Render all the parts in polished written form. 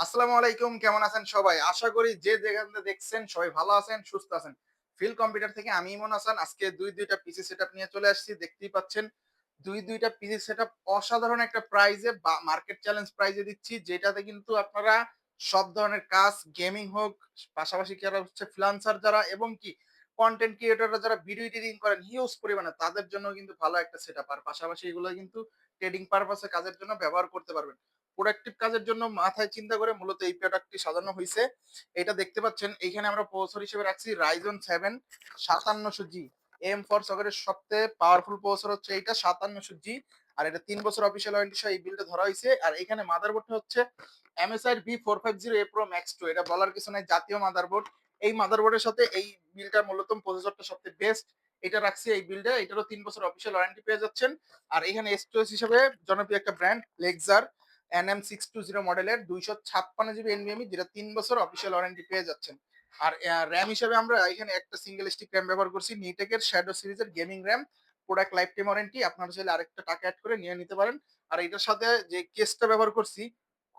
আসসালামু আলাইকুম, কেমন আছেন সবাই? আশা করি যে যেখান থেকে দেখছেন সবাই ভালো আছেন, সুস্থ আছেন। ফিল কম্পিউটার থেকে আমি ইমন হাসান। আজকে ২টা পিসি সেটআপ নিয়ে চলে আসছি। দেখতেই পাচ্ছেন ২টা পিসি সেটআপ অসাধারণ একটা প্রাইজে বা মার্কেট চ্যালেঞ্জ প্রাইজে দিচ্ছি। যেটাতে কিন্তু আপনারা সব ধরনের কাজ, গেমিং হোক, পাশাপাশি যারা হচ্ছে ফ্রিল্যান্সার যারা এবং কি কনটেন্ট ক্রিয়েটররা যারা ভিডিও এডিটিং করেন হিউজ পরিমাণে তাদের জন্য কিন্তু ভালো একটা সেটআপ। আর পাশাপাশি এগুলো কিন্তু ট্রেডিং পারপাস এ কাজের জন্য ব্যবহার করতে পারবেন। প্রোডাক্টিভ কাজের জন্য মাথায় চিন্তা করে মূলত এই প্রোডাক্টটি সাজানো হইছে। এটা দেখতে পাচ্ছেন এইখানে আমরা প্রসেসর হিসেবে রাখছি Ryzen 7 5700G। এম ফর সকেটের সবচেয়ে পাওয়ারফুল প্রসেসর হচ্ছে এইটা 5700G। আর এটা ৩ বছর অফিসিয়াল ওয়ারেন্টি সহ এই বিলটা ধরা হইছে। আর এখানে মাদারবোর্ডটা হচ্ছে MSI B450A Pro Max 2। এটা বলার কিছু নাই, জাতীয় মাদারবোর্ড। এই মাদারবোর্ডের সাথে এই বিলটা মূলত প্রসেসরটা সবচেয়ে বেস্ট। এটা রাখছি এই বিলটা। এটারও ৩ বছর অফিসিয়াল ওয়ারেন্টি পেয়ে যাচ্ছেন। আর এখানে স্টোরেজ হিসেবে জনপ্রিয় একটা ব্র্যান্ড Lexar NM620 মডেলের 256 জিবি এনভিএমই, যেটা 3 বছর অফিসিয়াল ওয়ারেন্টি পেয়ে যাচ্ছেন। আর র্যাম হিসেবে আমরা এখানে একটা সিঙ্গেল স্টিক র্যাম ব্যবহার করছি নিটেকের শ্যাডো সিরিজের gaming RAM. Product life time warranty, আপনারা চাইলে আরেকটা টাকা অ্যাড করে নিয়ে নিতে পারেন। আর এটার সাথে যে কেসটা ব্যবহার করছি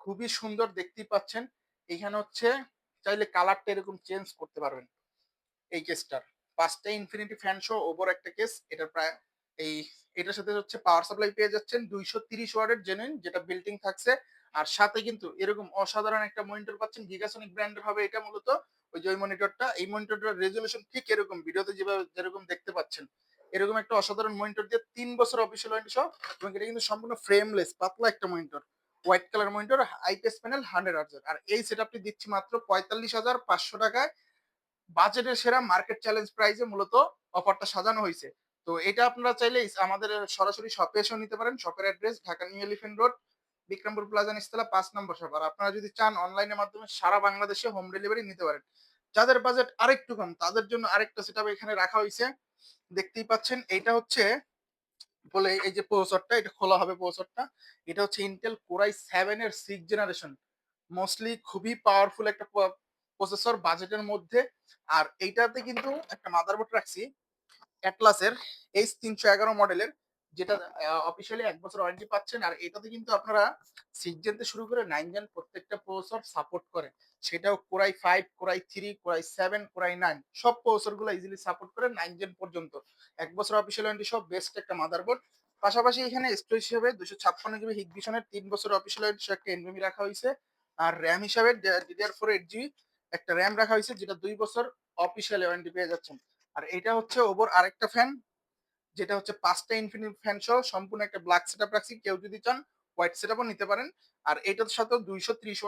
খুবই সুন্দর, দেখতেই পাচ্ছেন। এইখানে হচ্ছে চাইলে কালারটা এরকম চেঞ্জ করতে পারবেন এই কেসটার। 5টা ইনফিনিটি ফ্যান সহ ওপর একটা কেস। এটার প্রায় এই এটার সাথে হচ্ছে পাওয়ার সাপ্লাই পেয়ে যাচ্ছেন 230 ওয়াটের জেনুইন, যেটা বিল্টিং থাকছে। আর সাথে কিন্তু এরকম অসাধারণ একটা মনিটর পাচ্ছেন, গিগাসনিক ব্র্যান্ডের হবে এটা মূলত। ওই যে ওই মনিটরটা, এই মনিটরটার রেজলিউশন ঠিক এরকম ভিডিওতে যেভাবে যেরকম দেখতে পাচ্ছেন এরকম একটা অসাধারণ মনিটর দিয়ে 3 বছর অফিসিয়াল ওয়ারেন্টি সহ। এবং এটা কিন্তু সম্পূর্ণ ফ্রেমলেস পাতলা একটা monitor, white colour monitor, IPS panel 100 hertz. আর এই সেটআপটি দিচ্ছি মাত্র 45,500 টাকায়। বাজেটের সেরা মার্কেট চ্যালেঞ্জ প্রাইসে মূলত অফারটা সাজানো হয়েছে। তো এটা আপনারা চাইলে আমাদের সরাসরি শপে এসেও নিতে পারেন। শপের address Dhaka new elephant road, Bikrampur plaza নিচতলা ৫ নম্বর শপ। আর আপনারা যদি চান অনলাইনের মাধ্যমে সারা বাংলাদেশে হোম ডেলিভারি নিতে পারেন। যাদের বাজেট আরেকটু কম তাদের জন্য আরেকটা সেটআপ এখানে রাখা হয়েছে। দেখতেই পাচ্ছেন এইটা হচ্ছে বলে এই যে প্রসেসরটা, এটা খোলা হবে প্রসেসরটা। এটা হচ্ছে ইন্টেল কোরাই 7 এর 6 জেনারেশন। মোস্টলি খুবই পাওয়ারফুল একটা প্রসেসর বাজেটের মধ্যে। আর এইটাতে কিন্তু একটা মাদারবোর্ড রাখছি অ্যাটলাসের H311 মডেলের, যেটা অফিসিয়ালি ১ বছর ওয়ারেন্টি পাচ্ছেন। আর এটাতে কিন্তু আপনারা 6 জেন থেকে শুরু করে 9 জেন প্রত্যেকটা প্রসেসর সাপোর্ট করে। সেটাও কোরাই 5, কোরাই 3, কোরাই 7, কোরাই 9 সব প্রসেসরগুলো ইজিলি সাপোর্ট করে 9 জেন পর্যন্ত। ১ বছর অফিসিয়াল ওয়ারেন্টি সব বেস্ট একটা মাদারবোর্ড। পাশাপাশি এখানে স্টোরেজ হিসেবে 256 জিবি হিগবিশনের ৩ বছর অফিসিয়াল ওয়ারেন্টি সহ একটা এনভিএমই রাখা হয়েছে। আর র্যাম হিসাবে DDR4 8GB একটা র্যাম রাখা হয়েছে, যেটা ২ বছর অফিসিয়াল ওয়ারেন্টি পেয়ে যাচ্ছেন। আর এটা হচ্ছে ওপর আরেকটা ফ্যান, যেটা হচ্ছে 5টা ইনফিনিটি ফ্যান সহ সম্পূর্ণ একটা ব্ল্যাক সেটআপ রাখছি। কেউ যদি চান হোয়াইট সেটআপও নিতে পারেন। আর এটার সাথেও 230